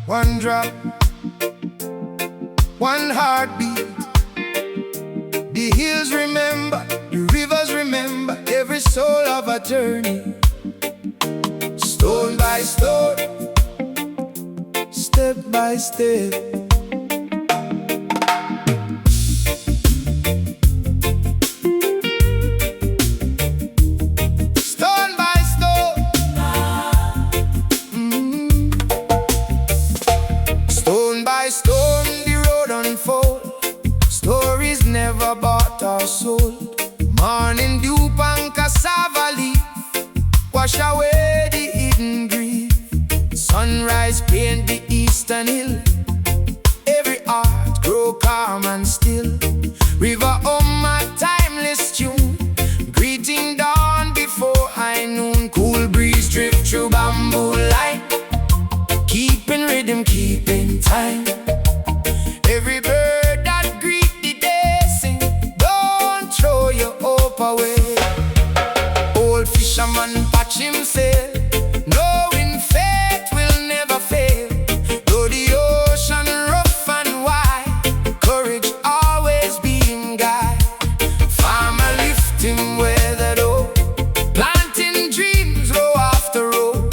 One drop, one heartbeat. The hills remember, the rivers remember, every soul of a journey. Stone by stone, step by step. Stone, the road unfold. Stories never bought or sold. Morning dew and cassava leaf wash away the hidden grief. Sunrise paint the eastern hill. Every heart grow calm and still. River hum a timeless tune, greeting dawn before high noon. Cool breeze drift through bamboo light, keeping rhythm, keeping time. Every bird that greet the day sing, don't throw your hope away. Old fisherman patch himself, knowing faith will never fail. Though the ocean rough and wide, courage always be him guide. Farmer lift him weathered oak, planting dreams row after row.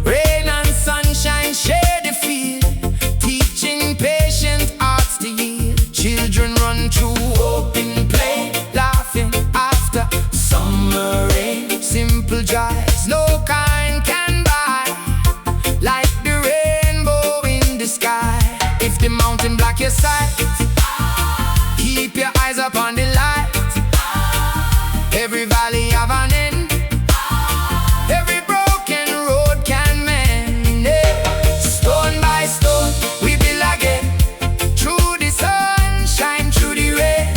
Rain and sunshine share the field, teaching patient hearts to yield. Children run through open play, laughing after summer rain. Simple joys no kind can buy, like the rainbow in the sky. If the mountain block your sight, keep your eyes upon the light. Every valley have an end, every broken road can mend. Stone by stone we build again, through the sunshine, through the rain.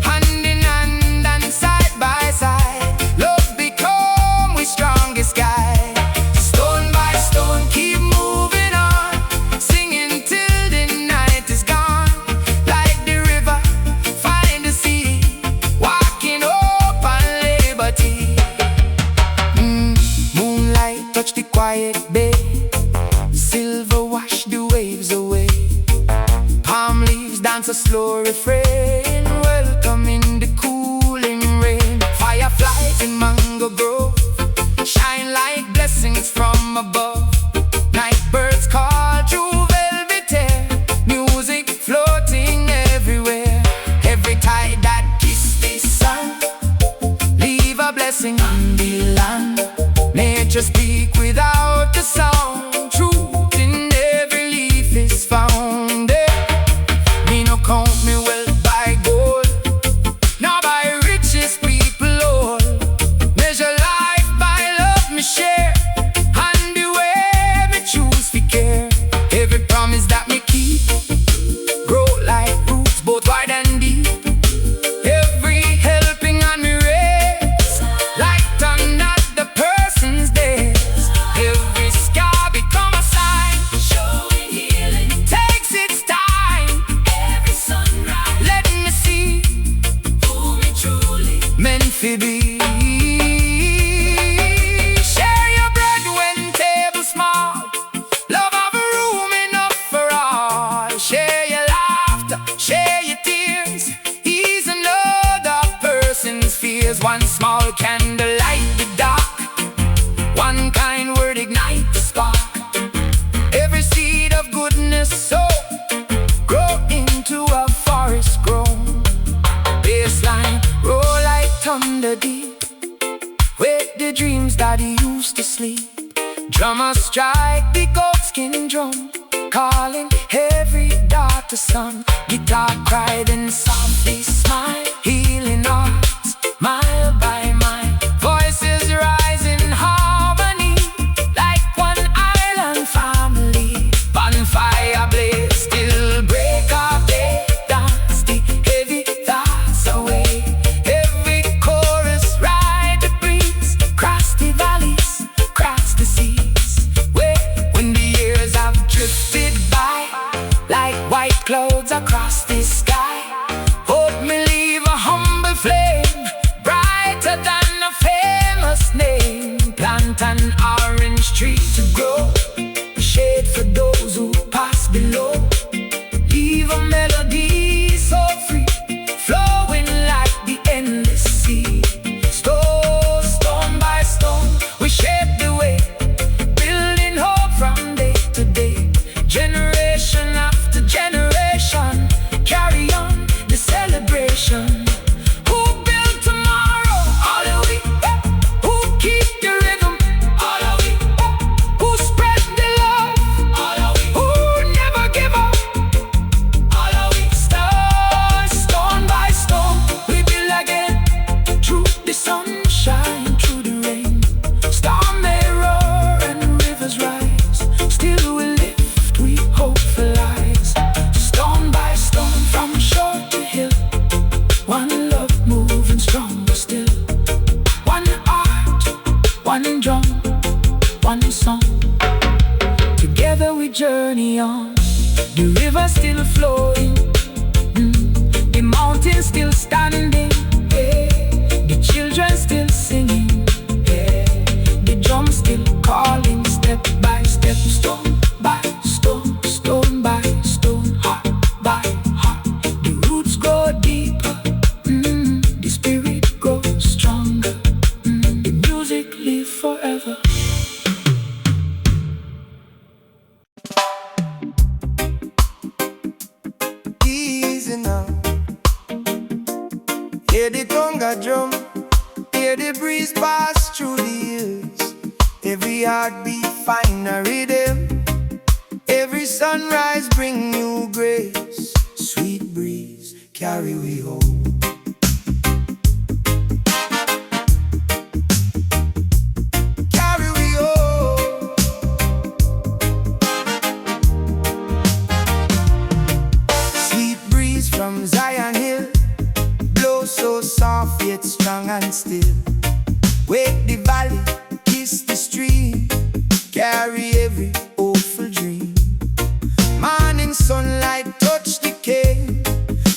Hand in hand and side by side, love become we strongest guide. Stone by stone keep moving on, singing till the night is gone. Like the river find the sea, walking hope and liberty. Moonlight touch the quiet bay, silver wash the waves away. Palm leaves dance a slow refrain, welcoming the cooling rain. Fireflies in mango grove shine like blessings from above. Night birds call through velvet air, music floating everywhere. Every tide that kiss the sun, leave a blessing on the land. Nature speak without a sound, truth in every leaf is found. Me no count me wealth by gold, nor by riches people hold. Measure life by love me share, and the way me choose to care. Every promise that me keep grow like roots both wide and deep. Every helping on me raise, like turn at the person's days. Every scar become a sign, showing healing takes its time. Every sunrise let me see who we truly meant to be. Share your bread when table small, love have a room enough for all. Share your laughter, share your tears, ease another person's fears. One small candle light the dark, one kind word ignite the spark. Every seed of goodness sow, grow into a forest grown. Baseline roll like thunder deep, wake the dreams that used to sleep. Drummer strike the goatskin drum, calling every dark to sun. Guitar cried and softly smile, healing hearts mile by mile. Voices rise in harmony, like one island family. Bonfire blaze, still break of day, dance the heavy thoughts away. Every chorus ride the breeze, cross the valleys, cross the seas. When the years have drifted by, like white clouds across the sky, journey on. The river still flowing, the mountain still standing, the children still singing, the drum still calling, step by step, stone by stone, stone by stone, heart by heart. The roots go deeper, the spirit grows stronger, the music live forever. Easy now. Hear the conga drum, hear the breeze pass through the hills. Every heartbeat find a rhythm, every sunrise bring new grace. Sweet breeze carry we home. Carry we home. Sweet breeze from Zion Hill, blow so soft yet strong and still. Wake the valley, kiss the stream, carry every hopeful dream. Morning sunlight touch the cane,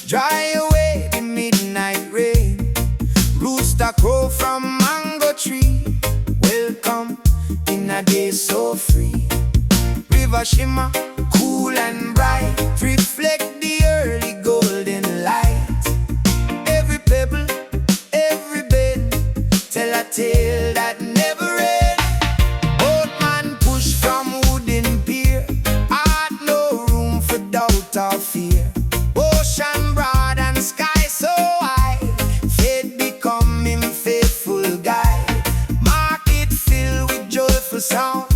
dry away the midnight rain. Rooster crow from mango tree, welcome in a day so free. River shimmer, cool and bright, reflect the early golden light. Every pebble, every bend, tell a tale that never ends. Old man push from wooden pier, heart no room for doubt or fear. Ocean broad and sky so high, faith become him faithful guide. Market filled with joyful sound,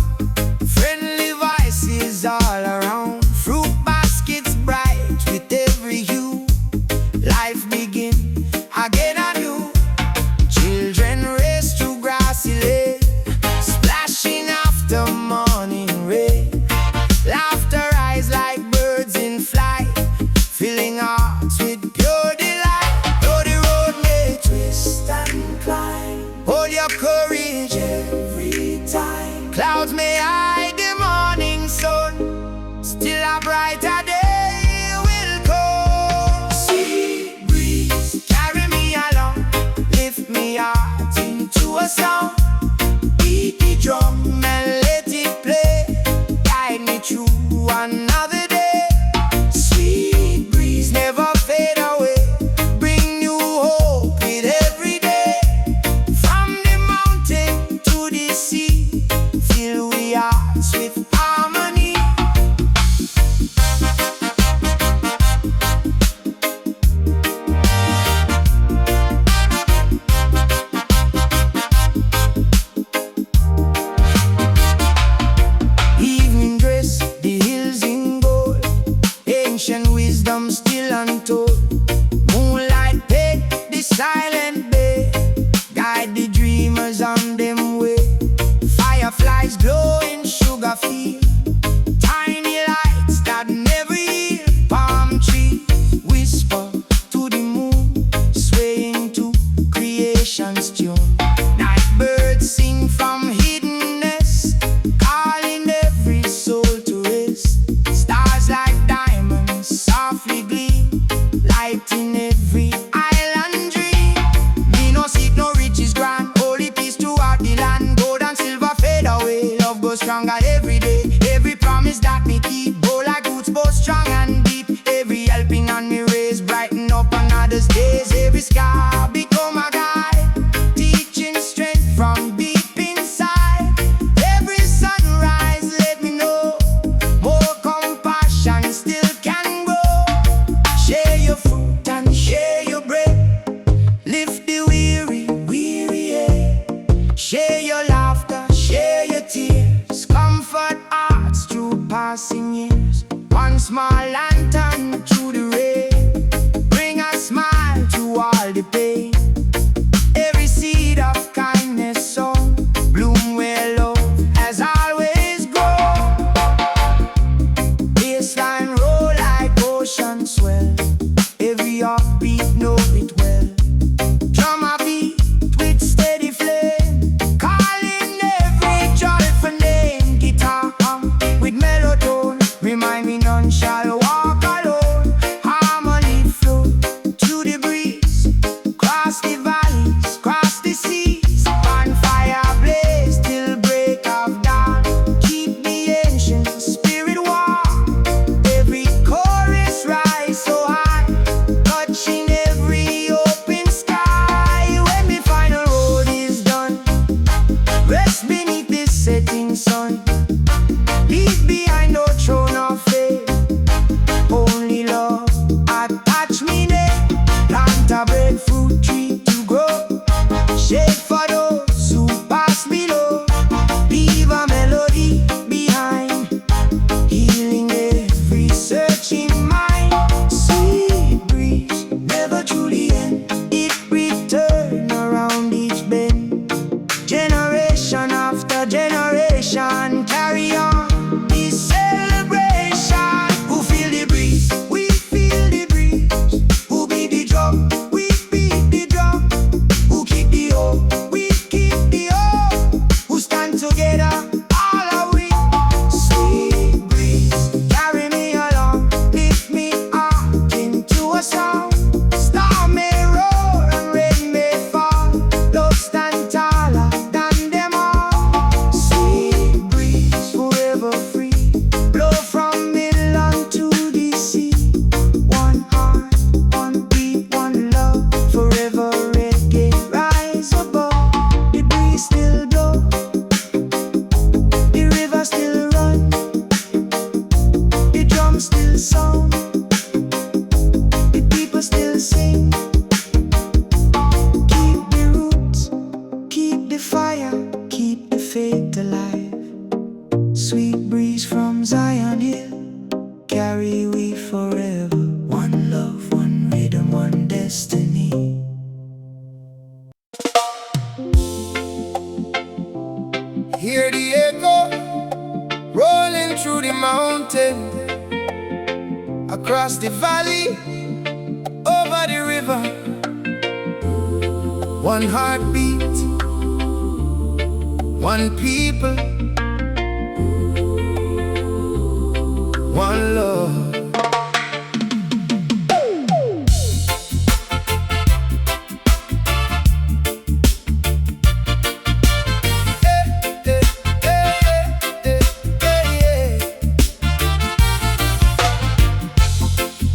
friendly voices all around. Fruit baskets bright with every hue, life begin again anew. Children race through grassy lane, splashing after morning rain. Laughter rise like birds in flight, filling hearts with pure delight. Though the road may twist and climb, hold your courage every time. Clouds may hide the morning sun, still a brighter day will come. Sweet breeze carry me along, lift me heart into a song. Beat the drum and let it play, guide me through another day. Sweet breeze never fade away, bring new hope with every day. From the mountain to the sea, fill we hearts with harmony. Evening dress, the hills in gold, ancient wisdom still untold. Moonlight paint the silent bay, guide the dreamers on them way. Fireflies glow in sugar field, tiny lights that never yield. Palm tree whisper to the moon, swaying to creation's tune. Night birds sing from hidden nests, calling every soul to rest. Stars like diamonds softly gleam, lighting every island dream. Me no seek no riches grand, holy peace throughout the land. Gold and silver fade away, love goes stronger every day. Every promise that me keep, grow like roots both strong and deep. Every helping on me raise, brighten up another's days. Every scar become a guide, teaching strength from deep inside. Every sunrise let me know, more compassion still can grow. Share your fruit and share your bread, lift the weary, share your laughter, share your tears, comfort hearts through passing years. One small lantern through the rain, bring a smile to all the pain. Every seed of kindness sown, bloom where love has always grown. Baseline roll like ocean swell, every heartbeat know it well. Drum a beat with steady flame, calling every joyful name. Guitar hum with melotone, Blow from Milan to DC. One heart, one beat, one love. Forever reggae, rise above. The breeze still blow, the river still run, the drums still sound, the people still sing. Keep the roots, keep the fire, keep the faith alive. Sweet breeze from Zion Hill, carry we forever. One love, one rhythm, one destiny. Hear the echo rolling through the mountain, across the valley, over the river. One heartbeat, one people, one love.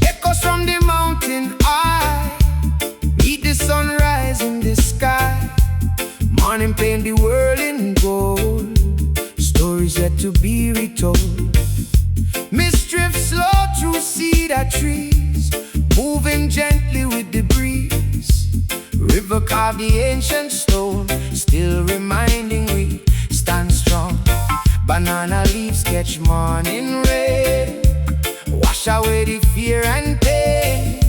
Echoes from the mountain, I meet the sunrise in the sky. Morning paint the world in gold, stories yet to be retold. Mist drifts slow through cedar trees, moving gently with the breeze. River carved the ancient stone, still reminding we stand strong. Banana leaves catch morning rain, wash away the fear and pain.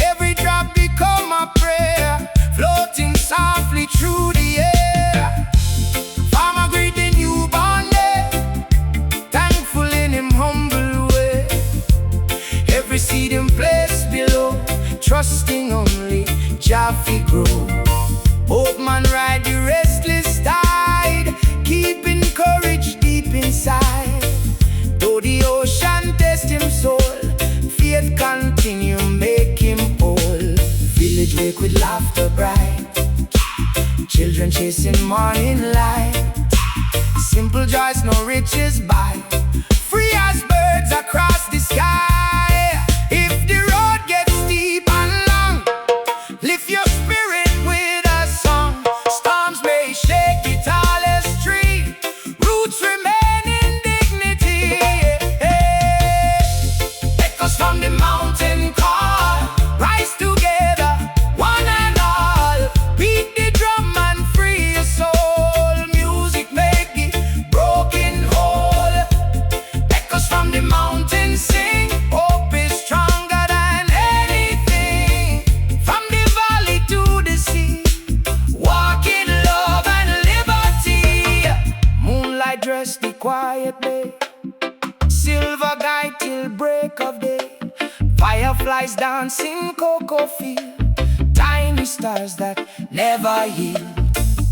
Every drop become a prayer, floating softly through the air. Farmer greet the newborn day, thankful in him humble way. Every seed in place below, trusting only Jah fi grow. Hope man ride the restless tide, keeping courage deep inside. Though the ocean test him soul, faith continue make him whole. Village wake with laughter bright, children chasing morning light. Simple joys no riches buy, free as birds across the sky. If the road gets steep and long, lift your spirit with a song. Storms may shake the tallest tree, roots remain in dignity. Echoes from the mountain call, rise together, one and all. Beat the drum and free your soul. Music make the broken whole. Echoes from the mountain sing, hope is stronger than anything. From the valley to the sea, walk in love and liberty. Moonlight dress the quiet bay, silver guide till break of day. Fireflies dancing cocoa field, tiny stars that never yield.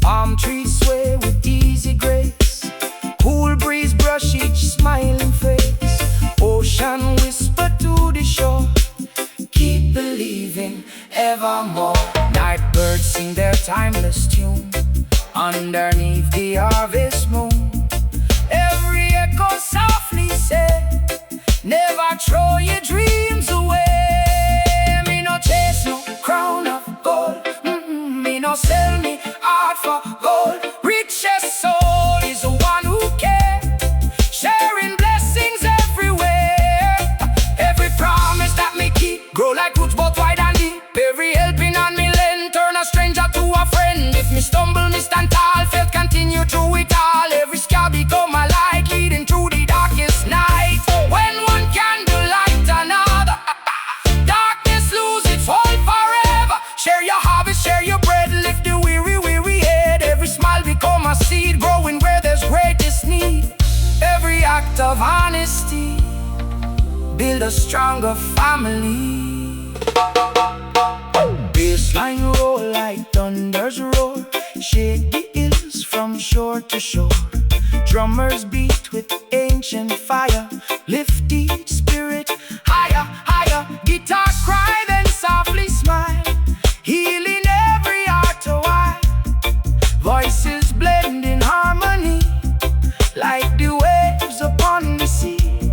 Palm trees sway with easy grace, cool breeze brush each smiling face. Ocean whisper to the shore, keep believing evermore. Night birds sing their timeless tune, underneath the harvest moon. Every echo softly say, never throw your dreams away. Me no chase no crown of gold, me no sell me heart for gold. Richest soul is the one who cares, sharing blessings everywhere. Every promise that me keep, grow like roots both wide and deep. Every helping hand me lend, turn a stranger to a friend. If me stumble, me stand tall, faith continue through it all. Every scar become a light, leading through the darkest night. When one candle light another, darkness lose its hold forever. Share your harvest, share your bread, lift the weary head. Every smile become a seed, growing where there's greatest need. Every act of honesty build a stronger family. Bassline roll like thunder's roar, shake the hills from shore to shore. Drummers beat with ancient fire, lift each spirit higher, higher. Guitar cry then softly smile, healing every heart a while. Voices blend in harmony, like the waves upon the sea.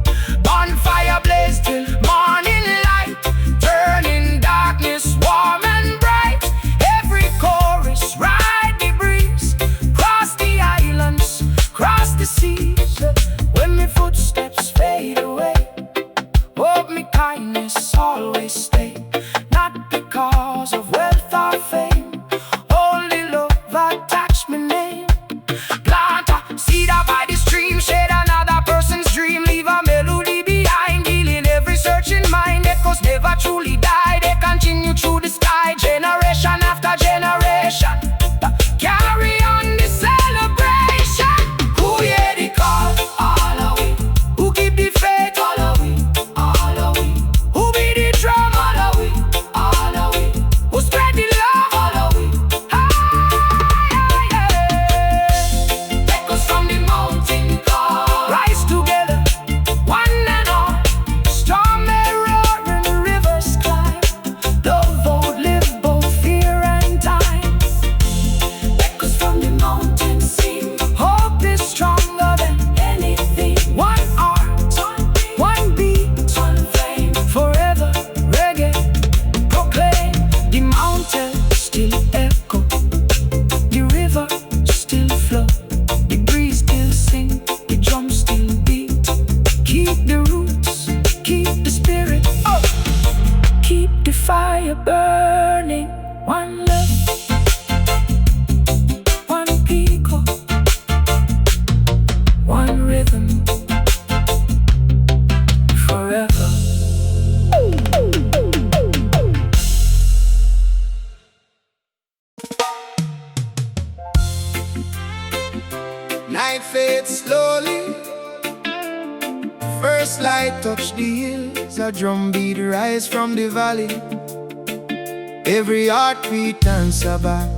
roots, keep the spirit up, keep the fire burning. One love, one people, one rhythm, forever. Night fades slowly, first light touch the hills, a drumbeat rise from the valley. Every heartbeat answer back.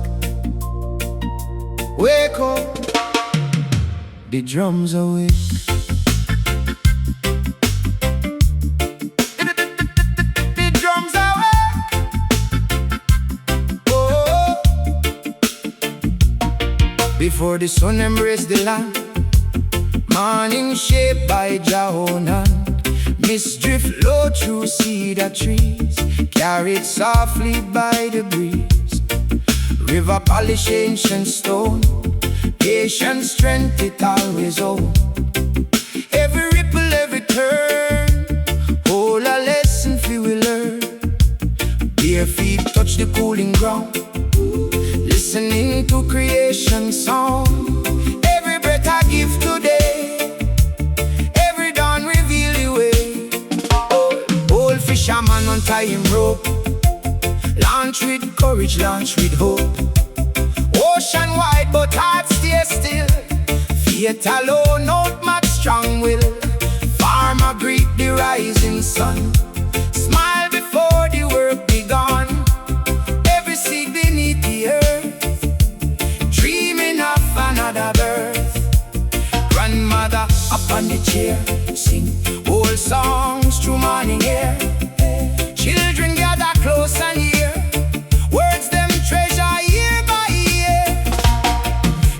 Wake up, the drums awake. The drums awake. Oh, before the sun embraced the land, morning shaped by Jahonan. Mist drift low through cedar trees, carried softly by the breeze. River polish ancient stone, patient strength it always owns. Every ripple, every turn, hold a lesson we will learn. Bare feet touch the cooling ground, listening to creation's sound. Every breath I give today, every dawn reveal the way. Old fisherman untie him rope, launch with courage, launch with hope. Ocean wide but heart stay still, faith alone outmatch strong will. Farmer greet the rising sun, smile before the work begun. Every seed beneath the earth, dreaming of another birth. Grandmother up on the chair, sing old songs through morning air. Children gather close and hear words them treasure year by year.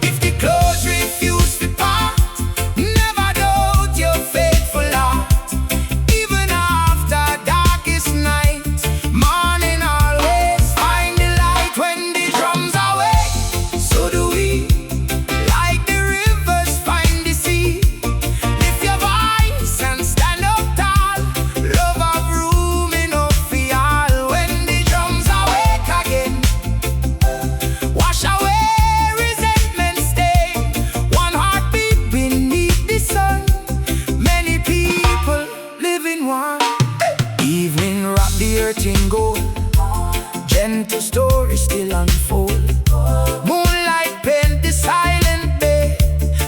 If the clothes refuse to part, never doubt your faithful heart. Even after darkest night, morning always find the light. When the drums awake, so do we, like the rivers find the sea. Lift your voice and stand up tall, love have room enough for y'all. When the drums awake again, wash away resentment stain. One heartbeat beneath the sun, many people living one. Evening wrap the earth in gold, gentle stories still unfold. Moonlight paint the silent bay,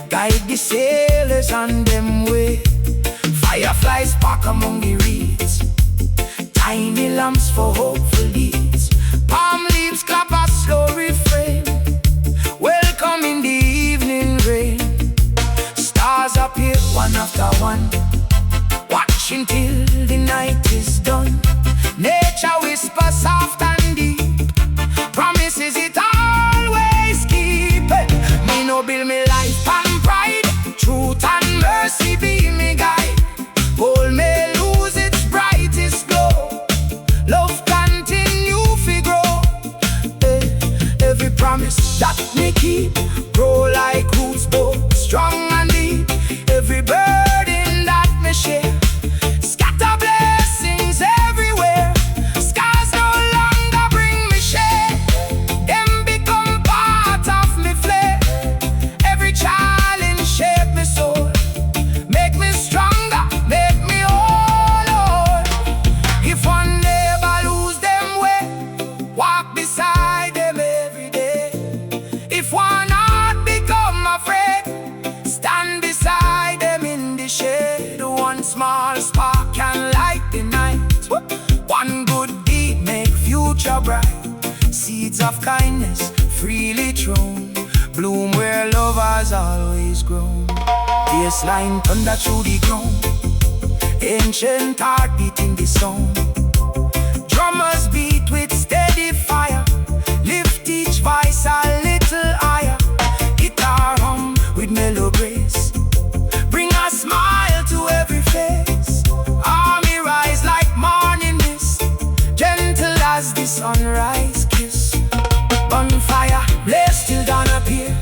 guide the sailors on them way. Fireflies spark among the reeds, tiny lamps for hopeful deeds. Palm leaves clap a slow refrain, welcome in the evening rain. Stars appear one after one, watching till the night is done. Nature whispers soft and deep, promises it always keep. Me no build me life and pride, truth and mercy be me guide. Gold may lose its brightest glow, love continue to grow. Every promise that me keep, grow like roots both strong and deep. Every burden that me share, scatter blessings everywhere. Scars no longer bring me shame, them become part of me flesh. Every challenge shape me soul, make me stronger, make me whole, Lord. If one never lose them way, walk beside them every day. If one heart become afraid, stand beside them in the shade. One small spark can light the night, one good deed make future bright. Seeds of kindness freely thrown, bloom where love has always grown. Baseline thunder through the ground, ancient heart beating the sound. Drummers beat with steady fire, lift each voice a little higher. Guitar hum with mellow grace, bring a smile to every face. Army rise like morning mist, gentle as the sunrise kiss. Bonfire blaze till dawn appear,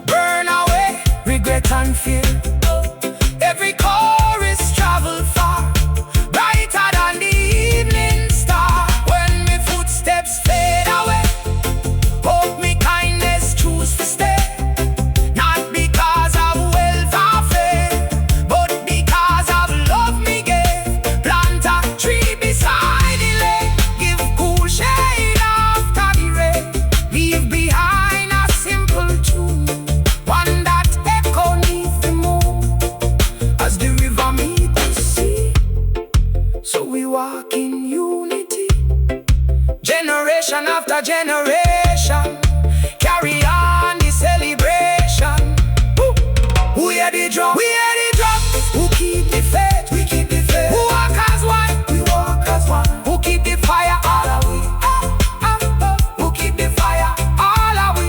burn away regret and fear. Every chorus travel walk in unity. Generation after generation, carry on the celebration. Who hear the drum? We hear the drum. Who keep the faith? We keep the faith. Who walk as one? We walk as one. Who keep the fire? All are we. Who keep the fire? All are we.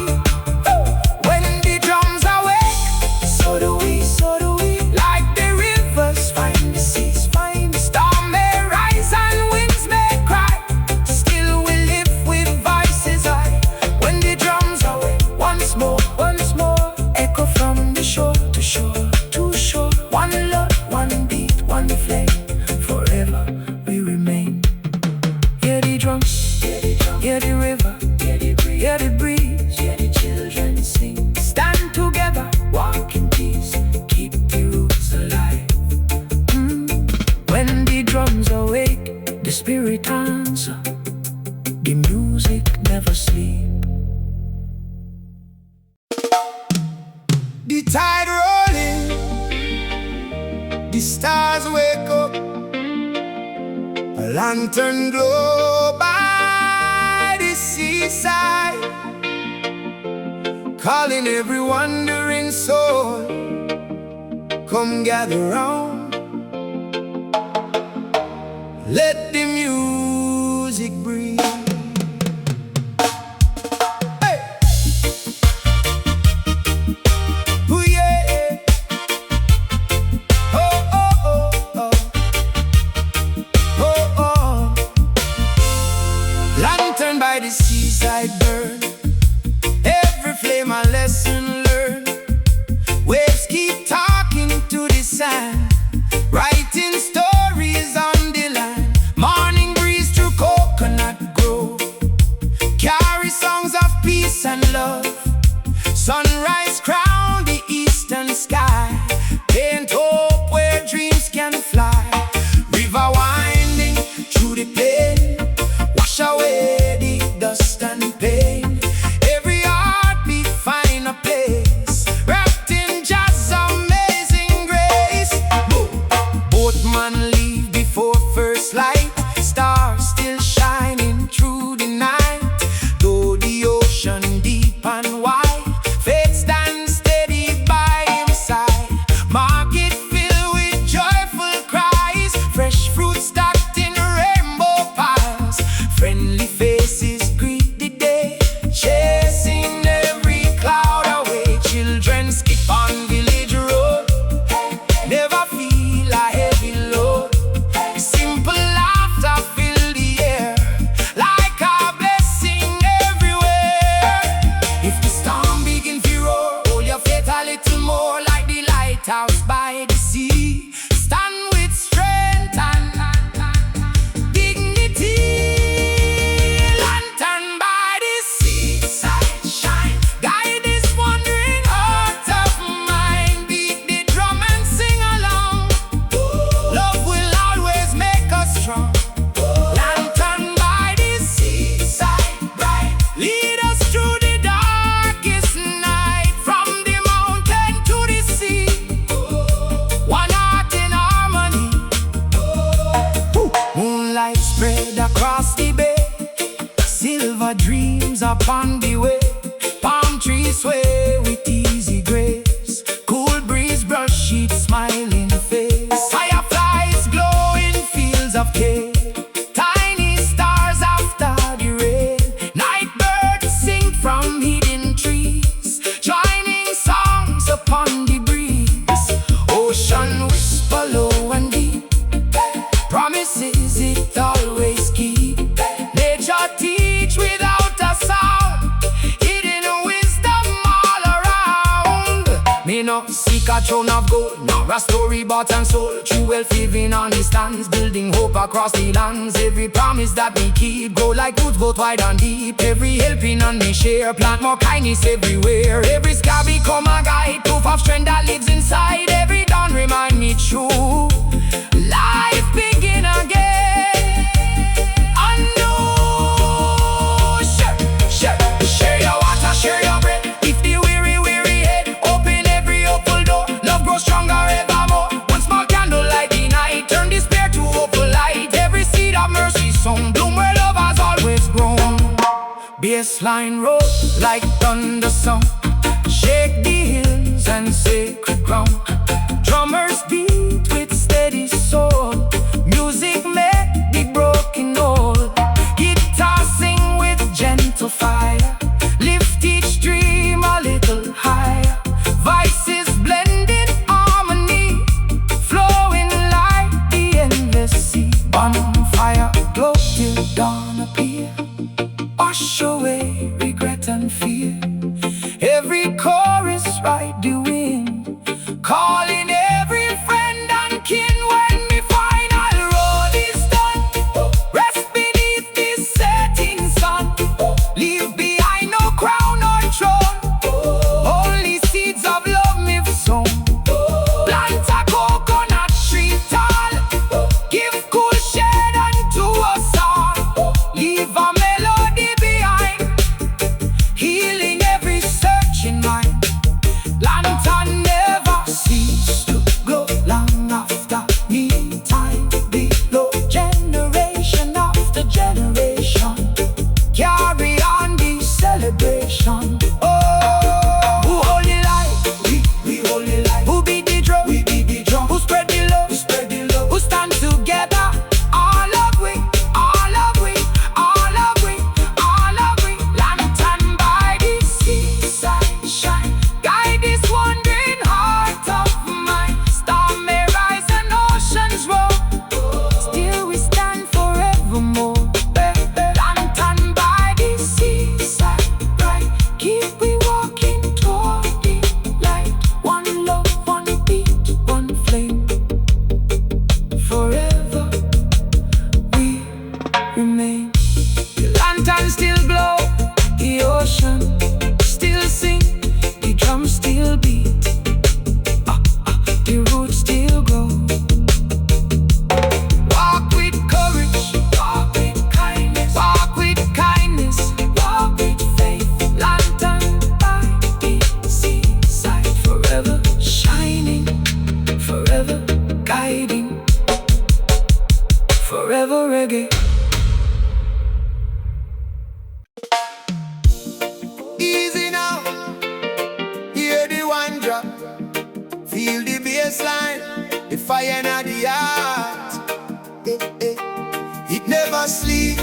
When the drums awake, so do we, so do we. Like the rivers find the seas, find the storm may rise and winds may cry. Still we live with voices high. When the drums awake, once more, echo from the shore to shore to shore. One love, one beat, one flame. Forever we remain. Hear the drums, hear the river, hear the breeze, hear the children sing. Stand together, walk in peace, keep the roots alive. When the drums awake, the spirit answer. The music never sleep. The tide rolling, the stars wake up. A lantern glow by the seaside, calling every wandering soul. Come gather round, let the music breathe. Hey! Ooh, yeah. Oh, oh, oh, oh. Oh, oh. Lantern by the seaside burn, every flame a lesson learned. Waves keep talking to the sand, writing stories on the land. Morning breeze through coconut grove, carry songs of peace and love. Sunrise crown the eastern sky, paint hope where dreams can fly. River winding through the plain, wash away the dust and pain. Every heartbeat find a place, wrapped in just amazing grace. Both man leave before first light, stars still shining through the night. Though the ocean deep and wide, faith stands steady by his side. Market filled with joyful cries, fresh fruit stacked in rainbow piles. Friendly faces greet the day, chasing every cloud away. Children skip on village road, never feel a heavy load. Simple laughter fill the air, like a blessing everywhere. If the storm begin to roar, hold your faith a little more. Like the lighthouse by the sea, stand with strength and dignity. Lantern by the seaside shine, guide this wandering heart of mine. Beat the drum and sing along, love will always make us strong. Lantern by the seaside bright, lead us through the darkest night. From the mountain to the sea, one heart in harmony. Moonlight spread across the bay, silver dreams upon the way. Palm trees sway with easy grace, cool breeze brush each smiling face. Fireflies glow in fields of cane, tiny stars after the rain. Night birds sing from hidden trees, joining songs upon the breeze. Ocean whisper low and deep, promises it always keep. Nature teach without a sound, hidden wisdom all around. Me no seek a throne of gold, nor a story bought and sold. True wealth living on the stands, building hope across the lands. Every promise that we keep, grow like roots both wide and deep. Every helping on me share, plant more kindness everywhere. Every scar become a guide, proof of strength that lives inside. Every dawn remind me true, life begin again. Unknown. Share your water, share your bread. If the weary head, open every open door. Love grows stronger evermore. One small candle light the night, turn despair to hopeful light. Every seed baseline roll like thunder sound. Shake the hills and sacred ground. Drummers beat with steady soul. Music make the broken whole. Guitar sing with gentle fire. Lift each dream a little higher. Voices blend in harmony, flowing like the endless sea. Bonfire glow till dawn appear. Wash away regret and fear. Every chorus ride the wind, calling every friend and kin. When the final roll is done, rest beneath this setting sun. Leave behind no crown or throne, only seeds of love we've sown. Plant a coconut tree tall, give cool shade unto us all. Leave a melody behind, healing every searching mind. Lantern never cease to glow long after me time below. Generation after generation, carry on the celebration. Oh, who hold the light? We hold the light. Who beat the drum? We beat the drum. Who spread the love? We spread the love. Who stand together? All of we, all of we, all of we, all of we. Lantern by the seaside shine, guide this wandering heart of mine. Storm may rise and oceans roll, still we stand forevermore. Lantern by the seaside bright, keep we walking toward the light. One love, one beat, one flame. Forever we remain. The lantern still glow, the ocean still sing, the drums still beat, the roots still grow. Walk with courage, walk with kindness, walk with kindness, walk with faith. Lantern by the seaside, forever shining, forever guiding, forever reggae. Easy now, hear the one drop, feel the bass line, the fire in the heart. It never sleep,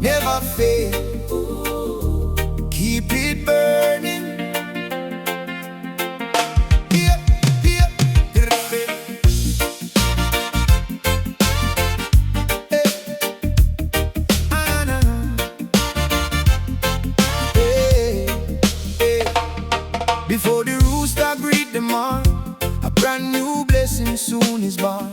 never fail, keep it burning. Yeah, yeah, Before the rooster greet the morn, a brand new blessing soon is born.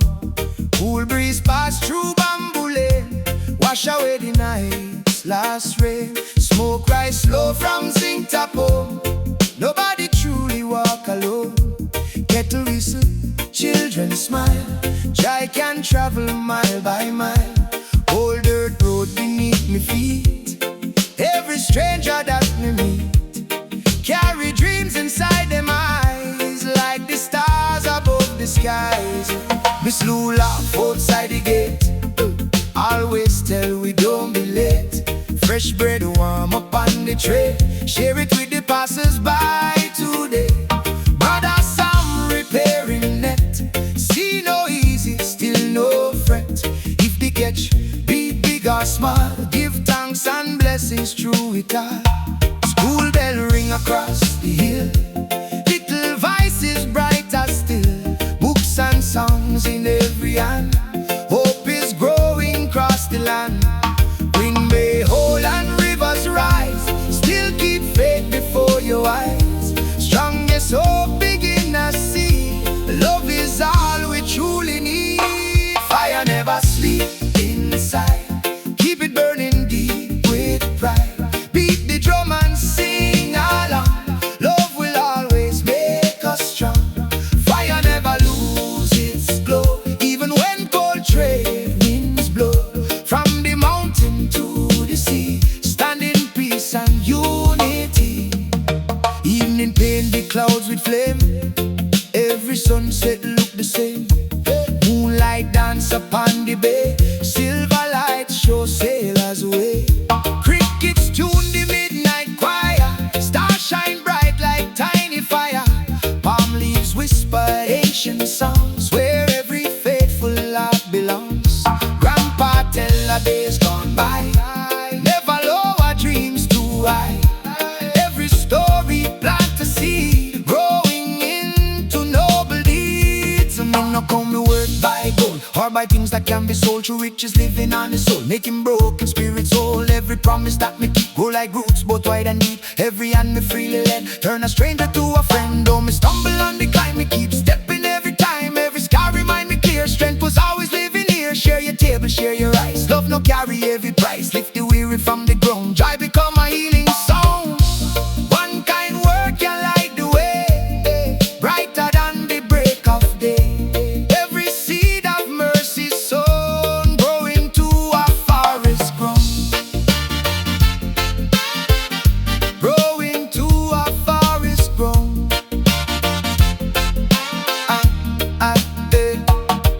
Cool breeze pass through bamboo lane, wash away the night's last rain. Smoke rise slow from zinc top home, nobody truly walk alone. Kettle whistle, children smile, joy can travel mile by mile. Old dirt road beneath me feet, every stranger that me meet carry dreams inside them eyes, like the stars above the skies. Miss Lou laugh outside the gate, always tell we don't be late. Fresh bread warm up on the tray, share it with the passers-by today. Brother Sam repairing net, see no easy, still no fret. If the catch be big or small, give thanks and blessings through it all. School bell ring across the hill, little voices bright as still. Books and songs in every hand, hope is growing across the land. Wind may howl and rivers rise, still keep faith before your eyes. Strongest hope begin to see, love is all we truly need. Fire never sleep inside, keep it burning deep with pride. Beat the drum and sing along, love will always make us strong. Fire never lose its glow, even when cold trade winds blow. From the mountain to the sea, stand in peace and unity. Evening paint the clouds with flame, every sunset look the same. Moonlight dance upon the bay, silver light show sailors away. Cricket by. Never lower dreams too high. Every story plant a seed, growing into noble deeds. And me no come to work by gold, or by things that can be sold. True riches living on the soul, making broken spirits whole. Every promise that me keep go like roots, both wide and deep. Every hand me freely lend, turn a stranger to a friend. Though me stumble on the climb, me keep stepping every time. Every scar remind me clear, strength was always living here. Share your table, share your rice, love no carry every price. Lift the weary from the ground, joy become a healing sound. One kind word can light the way, brighter than the break of day. Every seed of mercy sown, growing to a forest grown. Growing to a forest grown.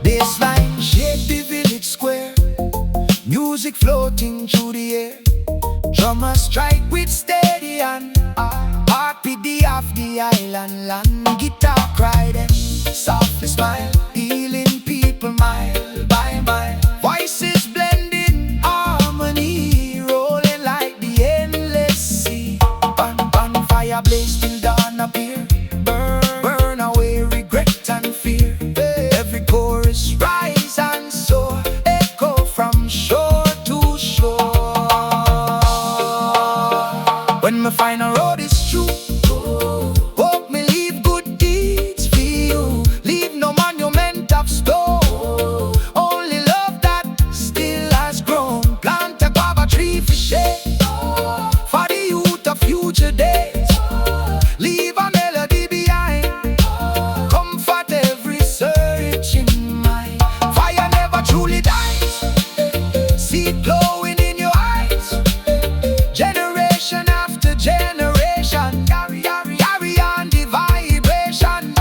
This line shape the village square, music floating through the air. Drummers strike with steady hand, RPD of the island land. Guitar cry them, softly smile, healing people mile by mile. Voices blending harmony, rolling like the endless sea. Bonfire blaze till dawn appear, burn away regret and fear. Every chorus rise and soar, echo from shore to shore. When my final road is true, hope me leave good deeds for you. Leave no monument of stone, only love that still has grown. Plant a guava tree for shade, for the youth of future days. Leave a melody behind, comfort every searching mind. Fire never truly dies, see it glowing in your eyes. Generation after generation, carry on the vibration.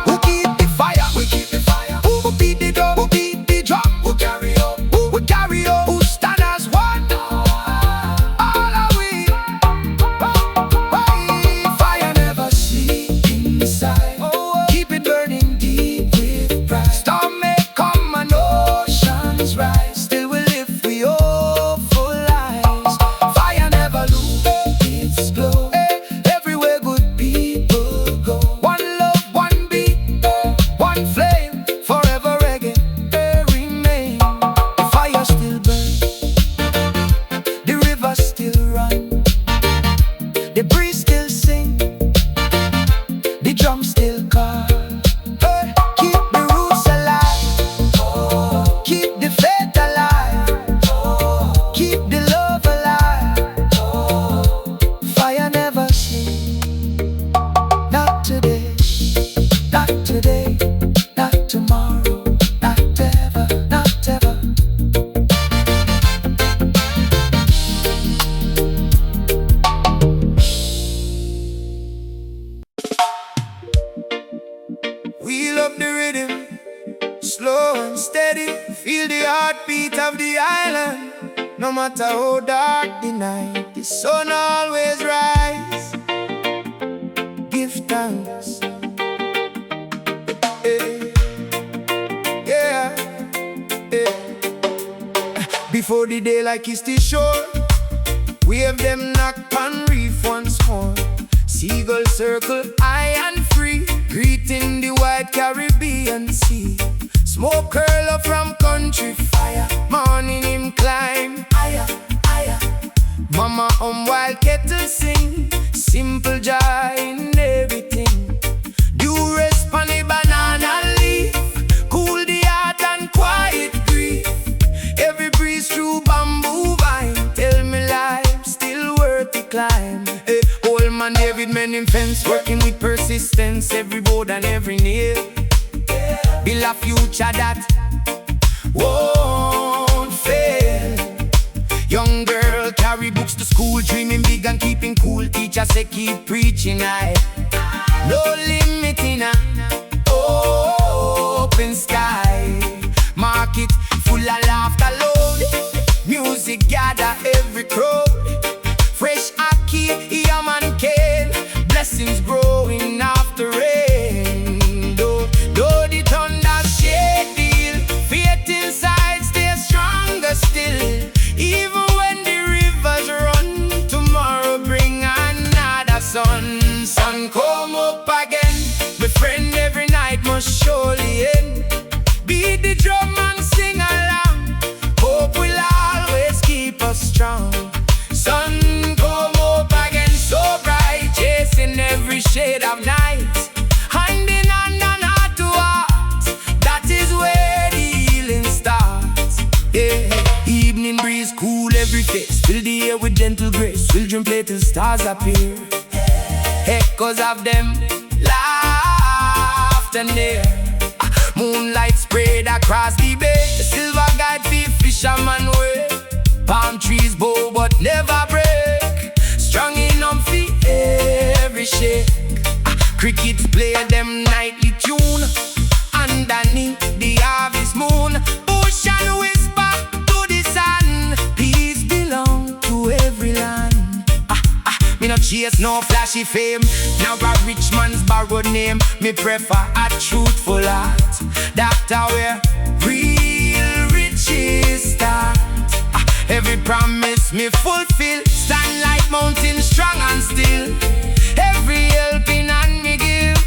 Who keep the fire? We keep the fire. Who beat the drum? Who beat the drum? Who carry on? Who carry on? Who stand as one? All are we. Fire never sleep inside. Keep it burning deep with pride. Storm may come and oceans rise, still we live with hopeful eyes. Fire never lose its glow, everywhere good people go. One love, one beat, one flame, forever reggae remain. The fire still burns, the river still run, the breeze still sing, the drum still call. Keep the roots alive, keep the faith alive, keep the love alive. Fire never sleep, not today, not today, not tomorrow, not ever, not ever. We love the rhythm, slow and steady. Feel the heartbeat of the island. No matter how dark the night, the sun always rise. Give thanks, yeah. Before the daylight kiss the shore, wave them knock pan reef once more. Seagull circle high and free, greeting the wide Caribbean sea. Smoke curl up from country fire, morning him climb higher, higher. Mama while kettle sing, simple joy in everything. Do rest on the banana leaf, cool the heart and quiet grief. Every breeze through bamboo vine, tell me life still worth the climb. Old man David mending fence, working with persistence. Every board and every nail, build a future that won't fail. Young girl carry books to school, dreaming big and keeping cool. Teacher say keep preaching high, no limit in a open sky. Market full of laughter load, music gather every crowd. Fresh ackee, yam and kale, blessings growing after rain. Though the thunder shake deal, faith inside stay stronger still. Even drum and sing along. Hope will always keep us strong. Sun come up again so bright, chasing every shade of night. Hand in hand and heart to heart, that is where the healing starts. Yeah. Evening breeze cool every face, fill the air with gentle grace. Children play till stars appear. Echoes of them laughed and near. Moonlight sprayed across the bay. The silver guide feet fisherman way. Palm trees bow but never break. Strong enough for every shake. Crickets play them nightly tune underneath the harvest moon. Ocean whisper to the sun, peace belong to every land. Me no chase no flashy fame, now a rich man's borrowed name. Me prefer a truthful heart. That's where real riches start. Every promise me fulfill, stand like mountain strong and still. Every helping hand me give,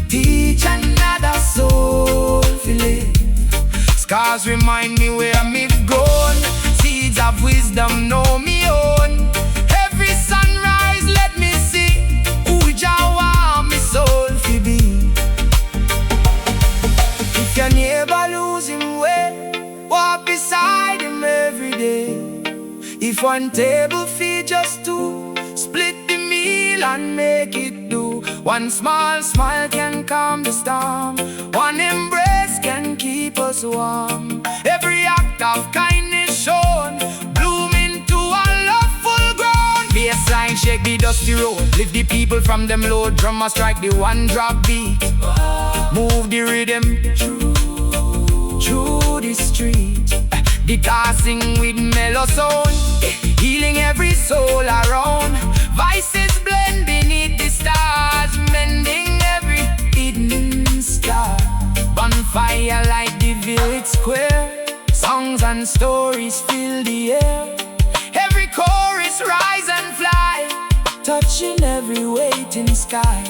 teach another soul to live. Scars remind me where me gone, seeds of wisdom know me own. Every sunrise let me see who Jah want me soul to be. If your neighbor lose him way, walk beside him every day. If one table feed just two, split the meal and make it do. One small smile can calm the storm, one embrace can keep us warm. Every act of kindness shown, bloom into a love full grown. Bassline shake the dusty road, lift the people from them low. Drummer strike the one drop beat, move the rhythm through the street. Guitar sing with mellow sound, healing every soul around. Voices blend beneath the stars, mending every hidden star. Bonfire light the village square, songs and stories fill the air. Every chorus rise and fly, touching every waiting sky.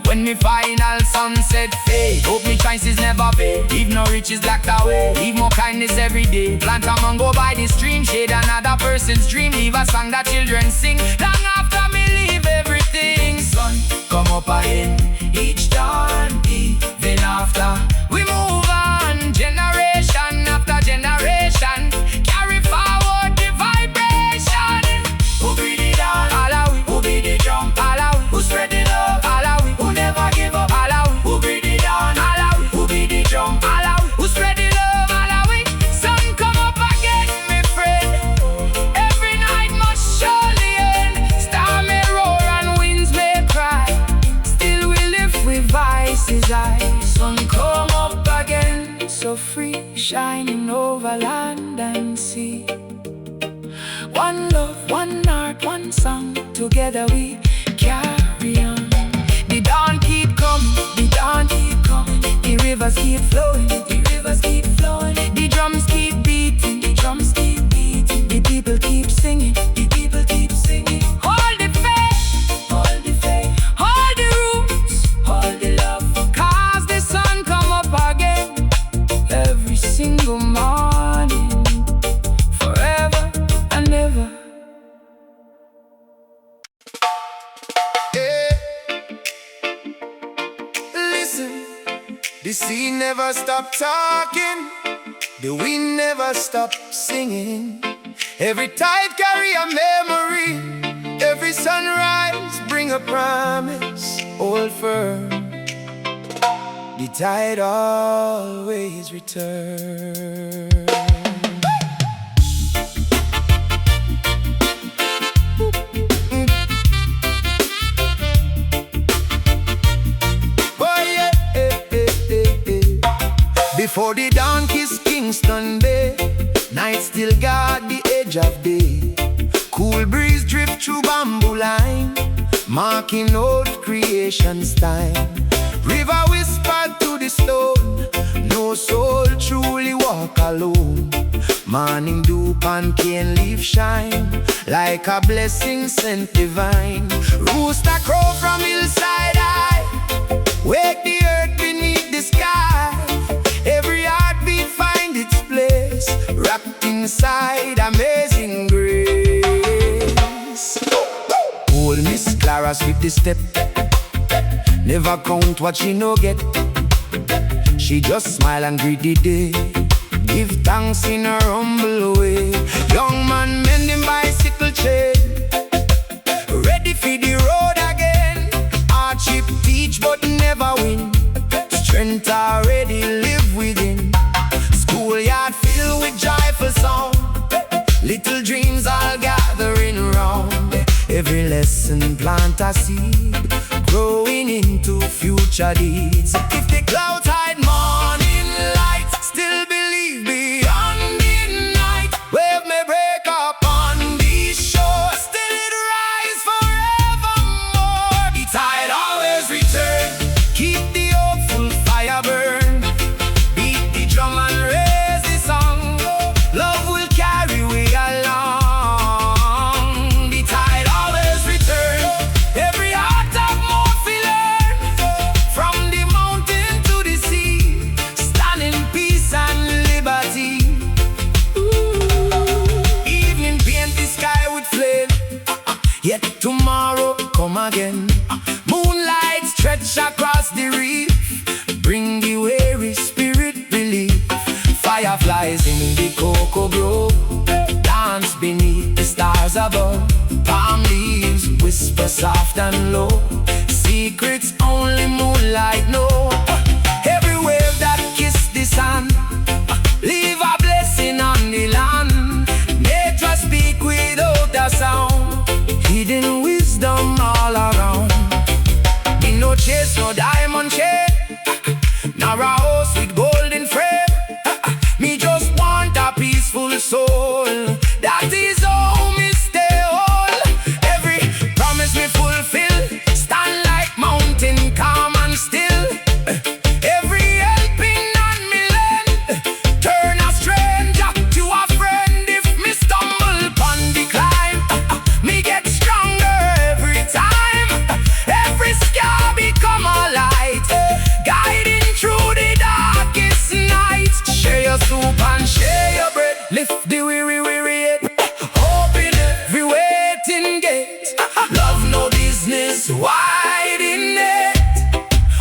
When me final sunset fade, hope me choices never fade. Leave no riches locked away, leave more kindness every day. Plant a mango by the stream, shade another person's dream. Leave a song that children sing, long after me leave everything. Sun come up again, each dawn, even after we move on. Generation after generation, carry forward the vibration. Who breathe it on? Alawi. Who beat the drum? Alawi. Who spread the love? Alawi. Who never give up? Alawi. Who breathe it on? Alawi. Who beat the drum? Alawi. Who spread the love? Alawi. Sun come up again, my friend. Every night must surely end. Star may roar and winds may cry, still we live with vices high. Sun come up again, so free, shining over land and sea. One love, one heart, one song, together we carry on. The dawn keep coming, the dawn keep coming. The rivers keep flowing, the rivers keep flowing. The drums keep beating, the drums keep beating. The people keep singing, the people keep singing. Hold the faith, hold the faith. Hold the roots, hold the love. Cause the sun come up again every single morning, forever and ever. Listen, the sea never stop talking, the wind never stop singing. Every tide carry a memory, every sunrise bring a promise. Hold firm, the tide always returns. Before the dawn kiss Kingston Bay, night still got the edge of day. Cool breeze drift through bamboo line, marking old creation's time. River whispered to the stone, no soul truly walk alone. Morning dew pan cane leaf shine, like a blessing sent divine. Rooster crow from hillside high, wake the earth beneath the sky. Every heartbeat the step. Never count what she no get. She just smile and greet the day. Give thanks in her humble way. Young man mending bicycle chain, ready for the road again. Hardship teach but never win. Strength already live within. Schoolyard filled with joyful sound. Little dreams all gathering round. Every lesson plant a seed, growing into future deeds. If the clouds hide morning light, still believe beyond midnight. Wave may break up on the shore, still it rise forevermore. The tide always return, keep the hopeful fire burn. Beat the drum and raise the song, love will carry we along. The tide always return, every heart of more feel learn. From the mountain to the sea, stand in peace and liberty. Evening paint the sky with flame, yet tomorrow come again. Moonlight stretch across the reef, bring the weary spirit relief. Fireflies in the cocoa grove, dance beneath the stars above. Palm leaves whisper soft and low, secrets only moonlight know. Every wave that kiss the sand, leave a blessing on the land. Nature speak without a sound, hidden wisdom all around. Me no chase no diamond chain, nor a house with golden frame. Me just want a peaceful soul, that is all me stay whole. Every promise me fulfill, stand like mountain calm and still. Every helping hand me lend, turn a stranger to a friend. If me stumble upon the climb, me get stronger every time. Every scar become a light, guiding through the darkest night. Share your soup and share your bread, lift the weary head, open every waiting gate. Love no business wide in it.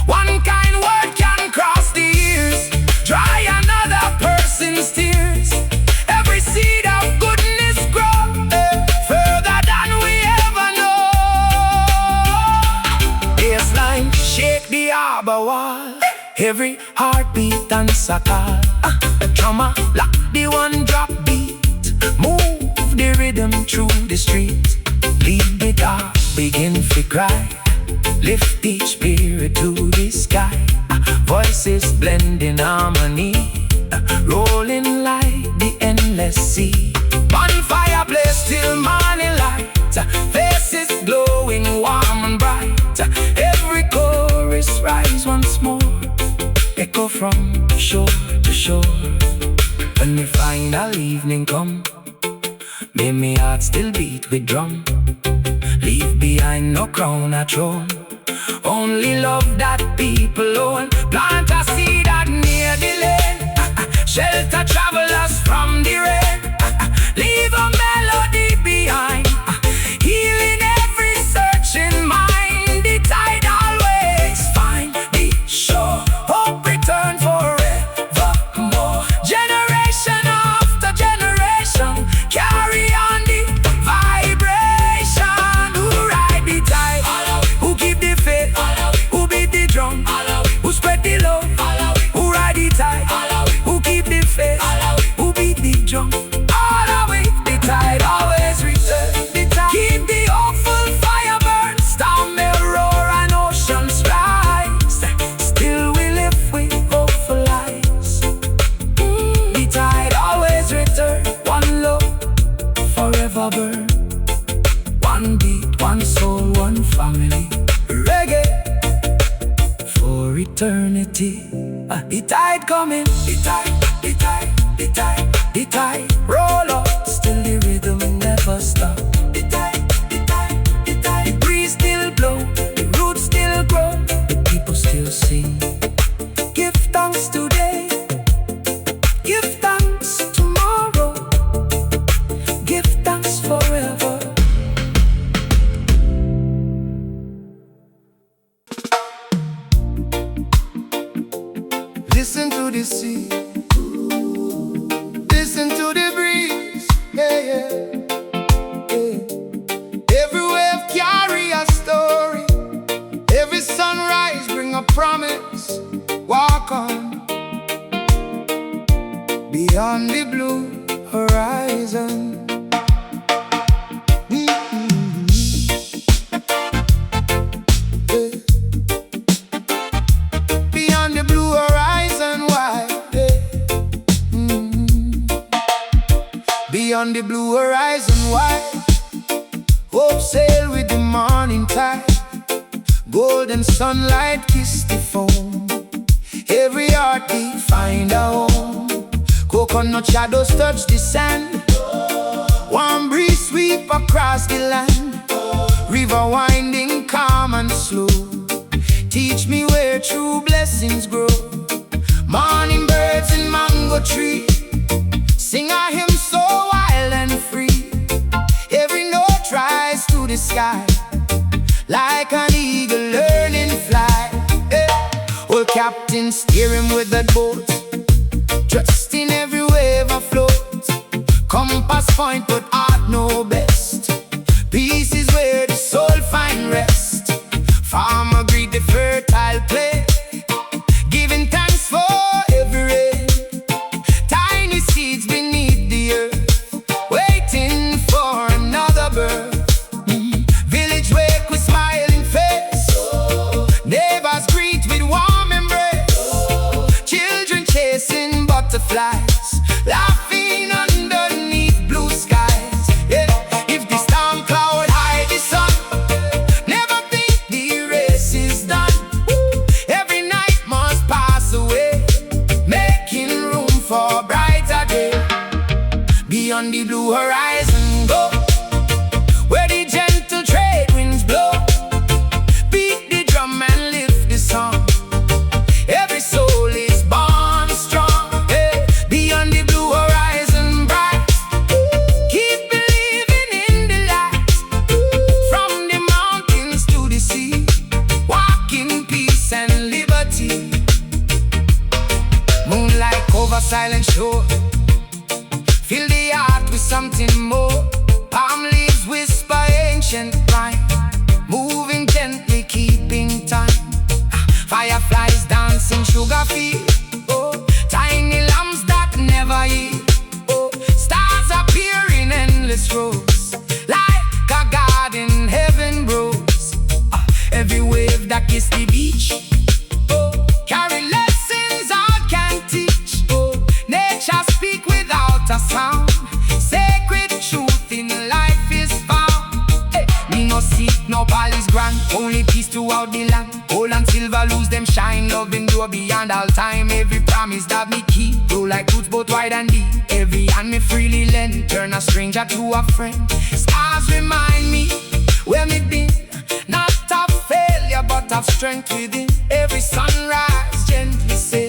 One kind word can cross the years, dry another person's tears. Every seed of goodness grow further than we ever know. Baseline shake the harbor wall, every heartbeat dance a call. Drummer lock the one drop beat, move the rhythm through the street. Lead the dark, begin to cry, lift each spirit to the sky. Voices blend in harmony, rolling like the endless sea. Bonfire blaze till morning light, faces glowing warm and bright. Every chorus rise once more, echo from shore to shore. When the final evening come, may me heart still beat with drum. Leave behind no crown or throne, only love that people own. Plant a seed out near the lane, shelter travelers from the rain. Leave a melody behind, healing every searching mind. The tide always find the shore, hope return forevermore. Generation after generation, carry on the vibration. Who ride the tide, who keep the faith, who beat the drum, who spread the love. Who ride the tide, who keep the faith, who beat the drum. All the way, the tide always return. Keep the hopeful fire burn, storm may roar and oceans rise, still we live with hopeful eyes. The tide always return, one love forever burn. One beat, one soul, one family. Reggae for eternity. The tide coming, the tide, the tide, the tide, the tide. Roll up, still the rhythm never stop. The tide, the tide, the tide. The breeze still blow, the roots still grow, the people still sing. Give thanks today, give thanks tomorrow, give thanks forever. beyond the blue horizon. Beyond the blue horizon, why? Beyond the blue horizon, why? Hope sail with the morning tide. Golden sunlight kiss the foam. Every heartbeat find a home. Coconut shadows touch the sand. Warm breeze sweep across the land. River winding calm and slow. Teach me where true blessings grow. Morning birds in mango tree sing a hymn so wild and free. Every note rise to the sky like an eagle learning fly. Old captain steer him with that boat, trusting every wave afloat. Compass point but art know best. Peace is where the soul find rest. Farmer greet the fertile plain, giving thanks for every rain. Tiny seeds beneath the earth, waiting for another birth. Village wake with smiling face, neighbors greet with warm embrace. Children chasing butterflies, laughing underneath blue skies. If the storm cloud hide the sun, never think the race is done. Every night must pass away, making room for a brighter day. Beyond the blue horizon go, where the gentle trade winds blow. Beat the drum and lift the song. Every soul is born strong. Beyond the blue horizon bright, keep believing in the light. From the mountains to the sea, walk in peace and liberty. Moonlight cover silent shore, fill the heart with something more. Palm leaves whisper ancient rhyme, moving gently, keeping time. Fireflies dancing sugar field, tiny lambs that never yield. Stars appear in endless rows, like a garden heaven grows. Every wave that kiss the beach, carry lessons art can teach. Nature speak without a sound, sacred truth in life is found. Me no seek no palace grand, only peace throughout the land. Gold and silver lose them shine, love endure beyond all time. Every promise that me keep, grow like roots both wide and deep. Every hand me freely lend, turn a stranger to a friend. Stars remind me where me been, not of failure but of strength within. Every sunrise gently say,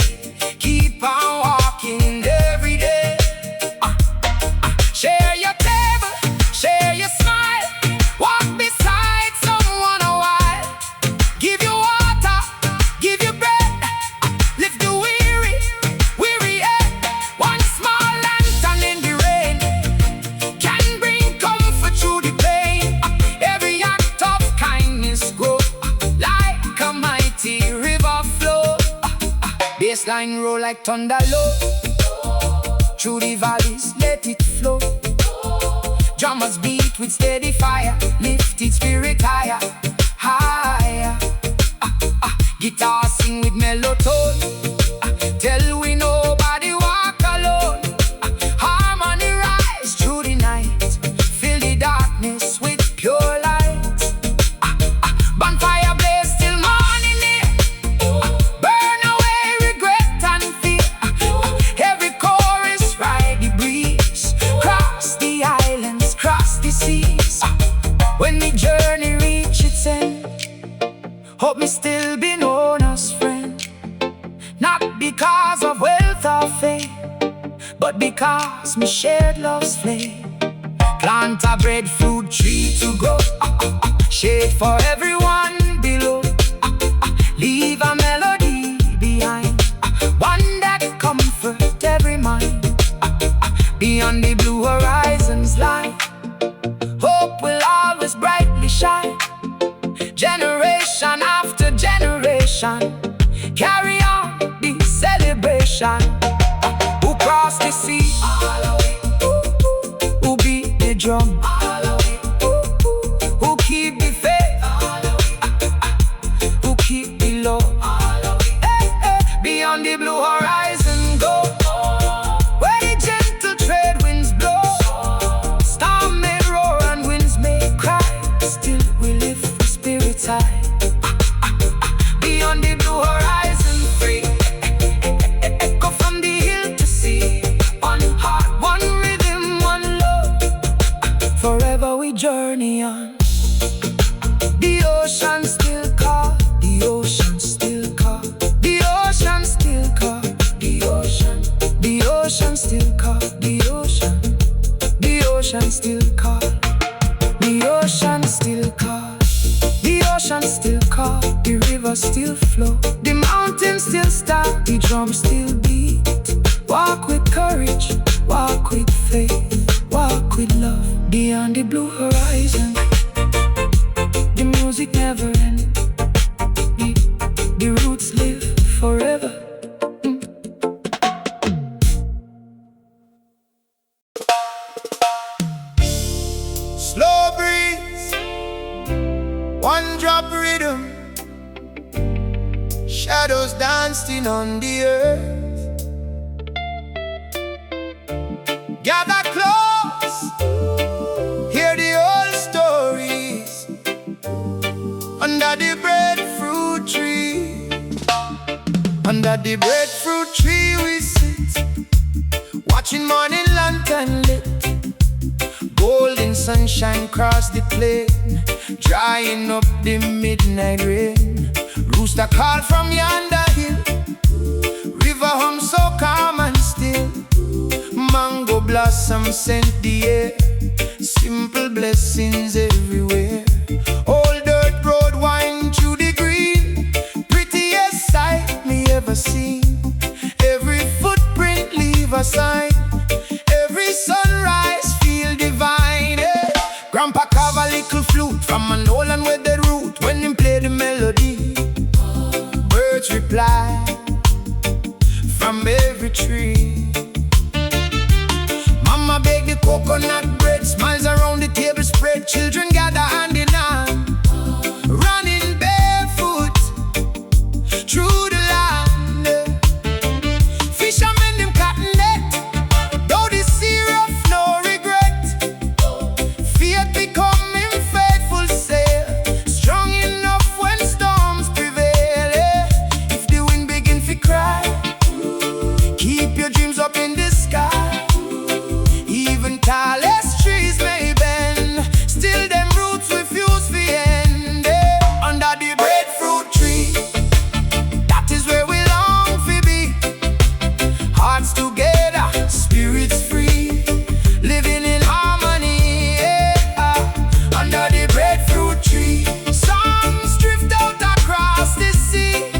keep on walking every day. Share your table, share your smile, walk beside someone a while. Give you water, give you bread, lift the weary, weary head. One small lantern in the rain can bring comfort through the pain. Every act of kindness grow like a mighty river flow. Baseline roll like thunder low, through the valleys let it flow. Drummers beat with steady fire, lift its spirit higher, higher. Guitar sing with mellow tone, tell we nobody walk alone. Harmony rise through the night, fill the darkness with pure light. Bonfire blaze till morning near, burn away regret and fear. Every chorus ride the breeze, cross the islands, cross the seas. When the journey reach its end, hope me still be known as friend. Not because of wealth or fame, but because me shared love's flame. Plant a breadfruit tree to grow, shade for everyone below. Leave a melody behind, one that comfort every mind. Beyond the blue horizon's line, hope will always brightly shine. Generation after generation, carry on the celebration. Who cross the sea, who beat the drum, who keep the faith, who keep the love. Beyond the blue horizon go, where the gentle trade winds blow. Storm may roar and winds may cry, still we lift the spirits high. Beyond the blue horizon free, echo from the hill to sea. One heart, one rhythm, one love, forever we journey on. The ocean still call, the ocean still call, the ocean still call, the ocean still call, the ocean still call, the ocean still call, the ocean still call, the river still flow, the mountains still stop, the drum still beat. Walk with courage, walk with faith, walk with love. Beyond the blue horizon, the music never ends. The roots live forever. Slow breeze, one drop rhythm, shadows dancing on the earth. Gather close, hear the old stories under the breadfruit tree. Under the breadfruit tree we sit, watching morning lantern lit. Golden sunshine cross the plain, drying up the midnight rain. Rooster call from yonder hill, river hum so calm and still. Mango blossom scent the air, simple blessings everywhere. Old dirt road wind through the green, prettiest sight me ever seen. Every footprint leave a sign, every sunrise feel divine. Grandpa carve a little flute from an old and weathered root. When him play the melody, birds reply from every tree. Mama bake the coconut bread, smiles around the table spread. Children gather hand in hand, running barefoot through the land. Fishermen them cotton net, though the sea rough no regret. Faith becoming faithful sail, strong enough when storms prevail. If the wind begin to cry, keep your dreams up in the sky. Even tallest trees may bend, still them roots refuse to end. Under the breadfruit tree, that is where we long to be. Hearts together, spirits free, living in harmony. Under the breadfruit tree, songs drift out across the sea.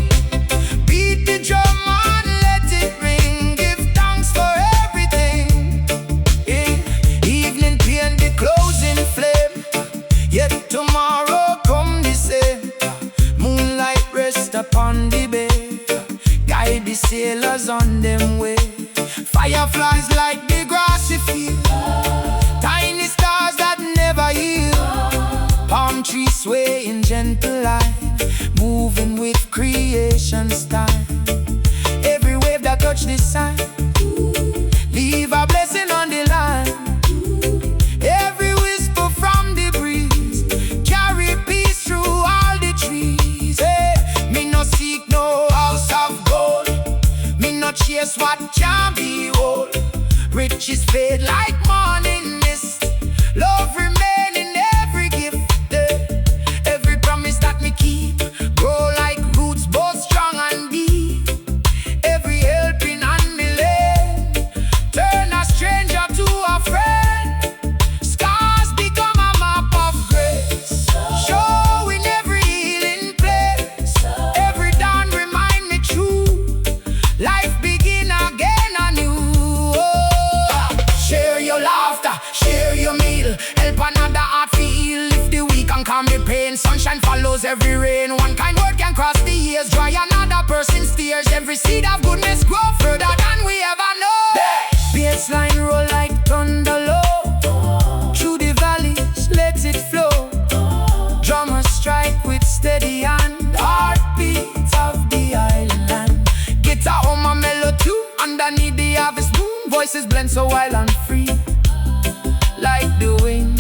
Beat the drum and let it ring, give thanks for everything. Evening paint the closing flame, yet tomorrow come the same. Moonlight rest upon the bay, guide the sailors on them way. Fireflies like the grassy field, tiny stars that never yield. Palm trees sway in gentle line, moving with creation's time. Every wave that touch the sand, leave a blessing on the land. Every whisper from the breeze, carry peace through all the trees. Me no seek no house of gold, me no chase what can't be whole. Riches fade like morning mist, love remain in every gift. Every promise that me keep, grow like roots both strong and deep. Every helping hand me lend, turn a stranger to a friend. Scars become a map of grace, showing every healing place. Every dawn remind me true, life begin again anew. Share your laughter, share your meal, help another heart feel. Lift the weak and calm the pain, sunshine follows every rain. One kind word can cross the years, dry another person's tears. Every seed of goodness grow further than we ever know. bassline roll like thunder low. Through the valleys, let it flow. Drummers strike with steady hand, heartbeat of the island. Guitar on my mellow too, underneath the harvest moon. Voices blend so wild and free, like the wind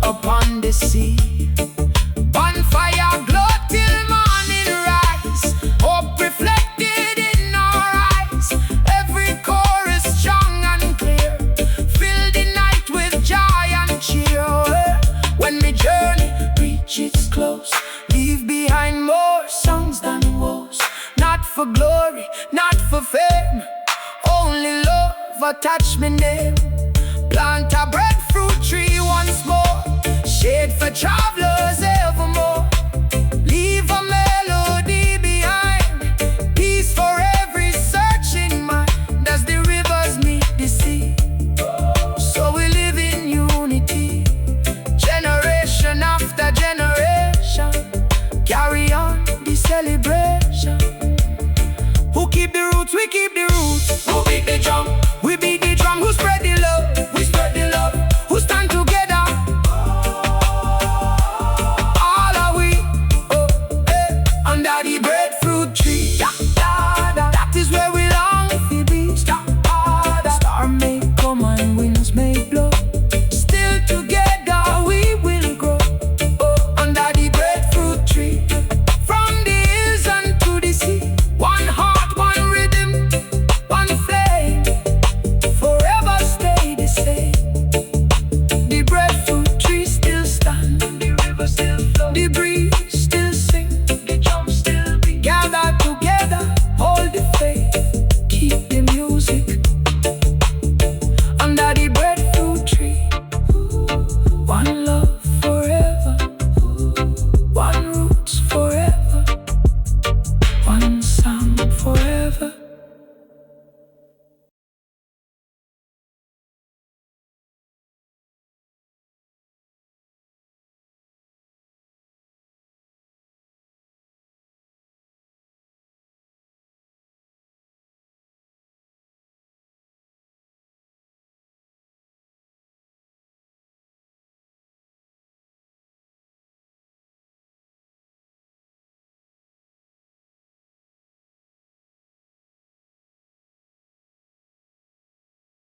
upon the sea. Bonfire glow till morning rise, hope reflected in our eyes. Every chorus strong and clear, fill the night with joy and cheer. When my journey reaches close, leave behind more songs than woes. Not for glory, not for fame, only love attach me name. Plant a breadfruit tree once more, shade for travelers evermore.